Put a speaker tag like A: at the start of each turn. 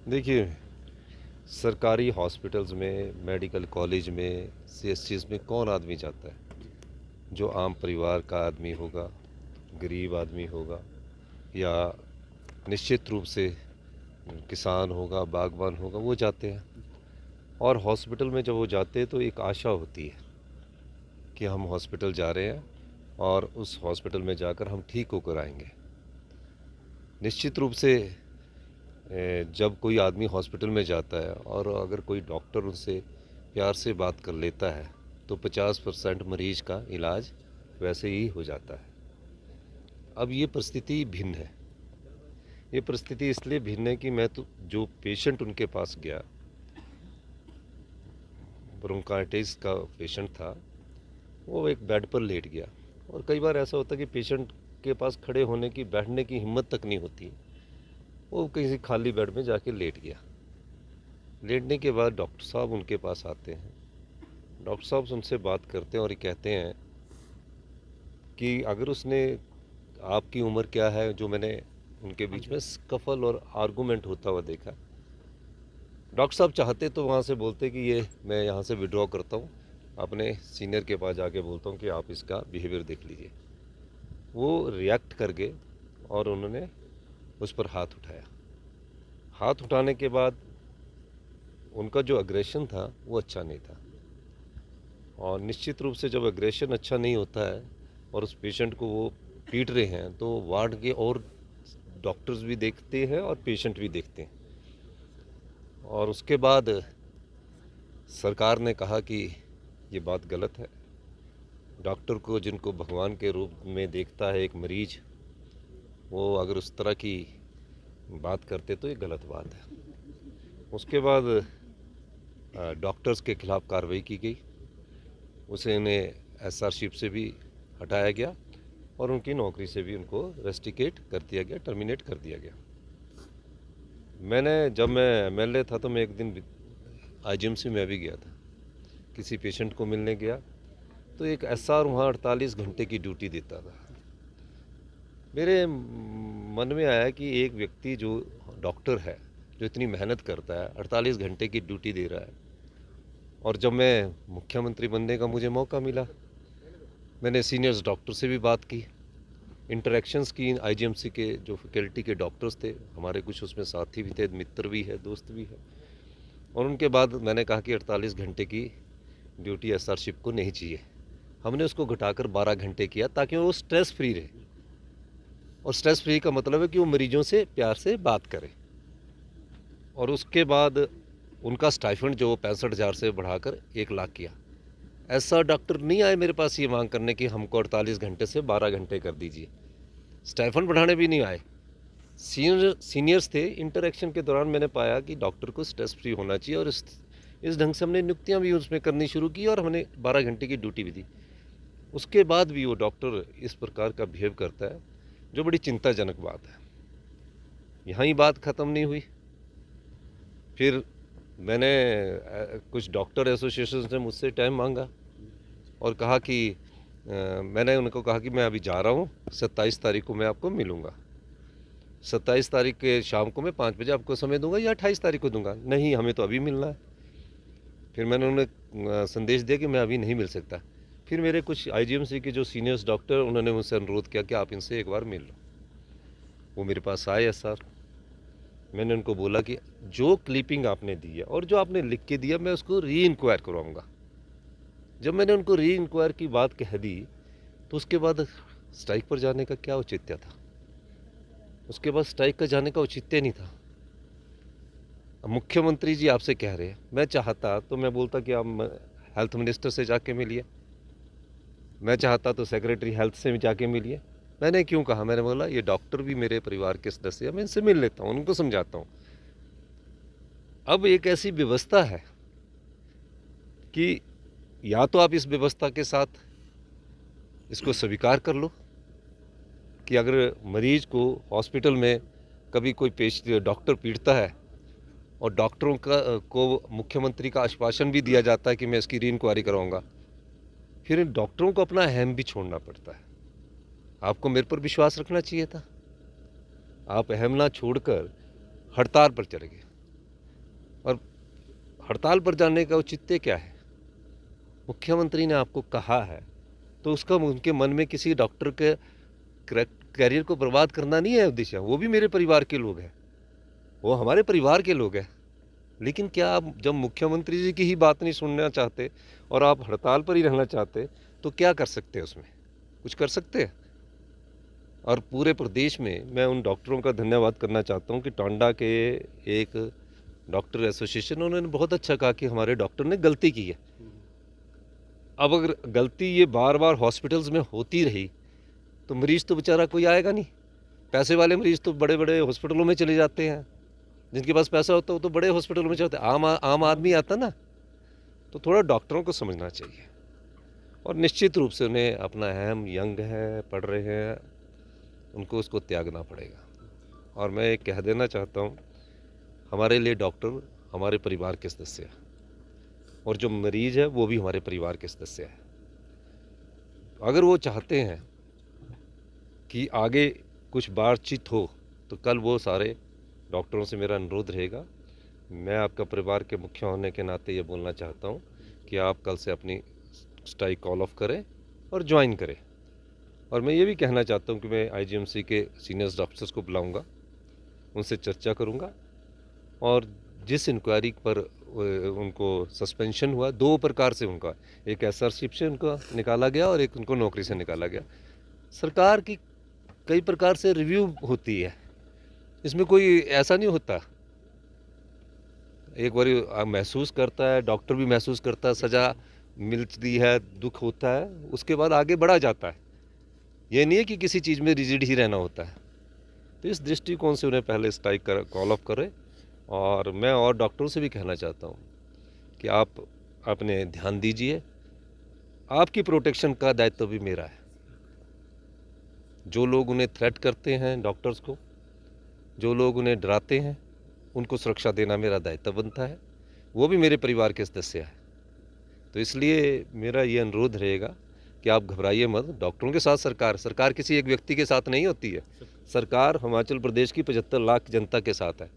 A: देखिए, सरकारी हॉस्पिटल्स में, मेडिकल कॉलेज में, सीएचसीज़ में कौन आदमी जाता है? जो आम परिवार का आदमी होगा, गरीब आदमी होगा या निश्चित रूप से किसान होगा, बागवान होगा, वो जाते हैं। और हॉस्पिटल में जब वो जाते हैं तो एक आशा होती है कि हम हॉस्पिटल जा रहे हैं और उस हॉस्पिटल में जाकर हम ठीक होकर आएँगे। निश्चित रूप से जब कोई आदमी हॉस्पिटल में जाता है और अगर कोई डॉक्टर उनसे प्यार से बात कर लेता है तो 50% मरीज का इलाज वैसे ही हो जाता है। अब ये परिस्थिति भिन्न है। ये परिस्थिति इसलिए भिन्न है कि मैं तो जो पेशेंट उनके पास गया, ब्रोंकाइटिस का पेशेंट था, वो एक बेड पर लेट गया। और कई बार ऐसा होता है कि पेशेंट के पास खड़े होने की, बैठने की हिम्मत तक नहीं होती। वो किसी खाली बेड में जाके लेट गया। लेटने के बाद डॉक्टर साहब उनके पास आते हैं। डॉक्टर साहब उनसे बात करते हैं और ये कहते हैं कि अगर उसने, आपकी उम्र क्या है, जो मैंने उनके बीच में स्कफल और आर्गूमेंट होता हुआ देखा। डॉक्टर साहब चाहते तो वहाँ से बोलते कि ये मैं यहाँ से विड्रॉ करता हूँ, अपने सीनियर के पास जाके बोलता हूँ कि आप इसका बिहेवियर देख लीजिए। वो रिएक्ट कर गए और उन्होंने उस पर हाथ उठाया। हाथ उठाने के बाद उनका जो अग्रेशन था वो अच्छा नहीं था। और निश्चित रूप से जब एग्रेशन अच्छा नहीं होता है और उस पेशेंट को वो पीट रहे हैं तो वार्ड के और डॉक्टर्स भी देखते हैं और पेशेंट भी देखते हैं। और उसके बाद सरकार ने कहा कि ये बात गलत है। डॉक्टर को, जिनको भगवान के रूप में देखता है एक मरीज, वो अगर उस तरह की बात करते तो ये गलत बात है। उसके बाद डॉक्टर्स के खिलाफ़ कार्रवाई की गई। उसे उन्हें एसआरशिप से भी हटाया गया और उनकी नौकरी से भी उनको रेस्टिकेट कर दिया गया, टर्मिनेट कर दिया गया। जब मैं एमएलए था तो मैं एक दिन आईजीएमसी में भी गया था। किसी पेशेंट को मिलने गया तो एक एसआर वहाँ 48 घंटे की ड्यूटी देता था। मेरे मन में आया कि एक व्यक्ति जो डॉक्टर है, जो इतनी मेहनत करता है, 48 घंटे की ड्यूटी दे रहा है, और जब मैं मुख्यमंत्री बनने का मुझे मौका मिला, मैंने सीनियर्स डॉक्टर से भी बात की, इंटरेक्शंस की। आईजीएमसी के जो फैकल्टी के डॉक्टर्स थे, हमारे कुछ उसमें साथी भी थे, मित्र भी है, दोस्त भी है। और उनके बाद मैंने कहा कि 48 घंटे की ड्यूटी एसआरशिप को नहीं चाहिए। हमने उसको घटाकर 12 घंटे किया ताकि वो स्ट्रेस फ्री रहे। और स्ट्रेस फ्री का मतलब है कि वो मरीजों से प्यार से बात करे। और उसके बाद उनका स्टाइफंड जो 65,000 से बढ़ाकर 1 लाख किया। ऐसा डॉक्टर नहीं आए मेरे पास ये मांग करने कि हमको 48 घंटे से 12 घंटे कर दीजिए। स्टाइफंड बढ़ाने भी नहीं आए। सीनियर्स थे। इंटरेक्शन के दौरान मैंने पाया कि डॉक्टर को स्ट्रेस फ्री होना चाहिए और इस ढंग से हमने नियुक्तियाँ भी उसमें करनी शुरू की और हमने 12 घंटे की ड्यूटी भी दी। उसके बाद भी वो डॉक्टर इस प्रकार का बिहेव करता है, जो बड़ी चिंताजनक बात है। यहाँ ही बात ख़त्म नहीं हुई। फिर मैंने कुछ डॉक्टर एसोसिएशन से मुझसे टाइम मांगा और कहा कि मैंने उनको कहा कि मैं अभी जा रहा हूँ, 27 तारीख को मैं आपको मिलूँगा। 27 तारीख के शाम को मैं 5 बजे आपको समय दूंगा या 28 तारीख को दूंगा। नहीं, हमें तो अभी मिलना है। फिर मैंने उन्हें संदेश दिया कि मैं अभी नहीं मिल सकता। फिर मेरे कुछ आईजीएमसी के जो सीनियर्स डॉक्टर, उन्होंने मुझसे अनुरोध किया कि आप इनसे एक बार मिल लो। वो मेरे पास आए सर। मैंने उनको बोला कि जो क्लिपिंग आपने दी है और जो आपने लिख के दिया, मैं उसको री इंक्वायर करवाऊँगा। जब मैंने उनको री इंक्वायर की बात कह दी तो उसके बाद स्ट्राइक पर जाने का क्या औचित्य था? उसके बाद स्ट्राइक का जाने का औचित्य नहीं था। मुख्यमंत्री जी आपसे कह रहे हैं, मैं चाहता तो मैं बोलता कि आप हेल्थ मिनिस्टर से जाके मिलिए, मैं चाहता तो सेक्रेटरी हेल्थ से भी जाके मिलिए। मैंने क्यों कहा? मैंने बोला ये डॉक्टर भी मेरे परिवार के सदस्य हैं, मैं इनसे मिल लेता हूँ, उनको समझाता हूँ। अब एक ऐसी व्यवस्था है कि या तो आप इस व्यवस्था के साथ इसको स्वीकार कर लो कि अगर मरीज को हॉस्पिटल में कभी कोई डॉक्टर पीटता है और डॉक्टरों को मुख्यमंत्री का आश्वासन भी दिया जाता है कि मैं इसकी री इंक्वायरी कराऊंगा, फिर इन डॉक्टरों को अपना अहम भी छोड़ना पड़ता है। आपको मेरे पर विश्वास रखना चाहिए था। आप अहम ना छोड़कर हड़ताल पर चले गए। हड़ताल पर जाने का औचित्य क्या है? मुख्यमंत्री ने आपको कहा है तो उसका उनके मन में किसी डॉक्टर के करियर को बर्बाद करना नहीं है उद्देश्य। वो भी मेरे परिवार के लोग हैं, वो हमारे परिवार के लोग हैं। लेकिन क्या आप जब मुख्यमंत्री जी की ही बात नहीं सुनना चाहते और आप हड़ताल पर ही रहना चाहते तो क्या कर सकते हैं उसमें? कुछ कर सकते हैं? और पूरे प्रदेश में मैं उन डॉक्टरों का धन्यवाद करना चाहता हूँ कि टांडा के एक डॉक्टर एसोसिएशन, उन्होंने बहुत अच्छा कहा कि हमारे डॉक्टर ने गलती की है। अब अगर गलती ये बार बार हॉस्पिटल्स में होती रही तो मरीज़ तो बेचारा कोई आएगा नहीं। पैसे वाले मरीज़ तो बड़े बड़े हॉस्पिटलों में चले जाते हैं, जिनके पास पैसा होता है वो तो बड़े हॉस्पिटलों में चलते हैं। आम आदमी आता ना, तो थोड़ा डॉक्टरों को समझना चाहिए। और निश्चित रूप से उन्हें अपना अहम यंग है, पढ़ रहे हैं, उनको उसको त्यागना पड़ेगा। और मैं एक कह देना चाहता हूँ, हमारे लिए डॉक्टर हमारे परिवार के सदस्य है और जो मरीज़ है वो भी हमारे परिवार के सदस्य है। अगर वो चाहते हैं कि आगे कुछ बातचीत हो तो कल वो सारे डॉक्टरों से मेरा अनुरोध रहेगा। मैं आपका परिवार के मुखिया होने के नाते ये बोलना चाहता हूँ कि आप कल से अपनी स्ट्राइक कॉल ऑफ करें और ज्वाइन करें। और मैं ये भी कहना चाहता हूँ कि मैं आईजीएमसी के सीनियर डॉक्टर्स को बुलाऊंगा, उनसे चर्चा करूंगा और जिस इंक्वायरी पर उनको सस्पेंशन हुआ, दो प्रकार से उनका, एक एसआरशिप से उनका निकाला गया और एक उनको नौकरी से निकाला गया। सरकार की कई प्रकार से रिव्यू होती है, इसमें कोई ऐसा नहीं होता। एक बार महसूस करता है, डॉक्टर भी महसूस करता है, सज़ा मिलती है, दुख होता है, उसके बाद आगे बढ़ा जाता है। ये नहीं है कि किसी चीज़ में रिजिड ही रहना होता है। तो इस दृष्टिकोण से उन्हें पहले स्ट्राइक कॉल ऑफ करें। और मैं और डॉक्टरों से भी कहना चाहता हूँ कि आप अपने ध्यान दीजिए, आपकी प्रोटेक्शन का दायित्व भी मेरा है। जो लोग उन्हें थ्रेट करते हैं डॉक्टर्स को, जो लोग उन्हें डराते हैं, उनको सुरक्षा देना मेरा दायित्व बनता है। वो भी मेरे परिवार के सदस्य हैं। तो इसलिए मेरा ये अनुरोध रहेगा कि आप घबराइए मत। डॉक्टरों के साथ सरकार किसी एक व्यक्ति के साथ नहीं होती है। सरकार हिमाचल प्रदेश की 75 लाख जनता के साथ है।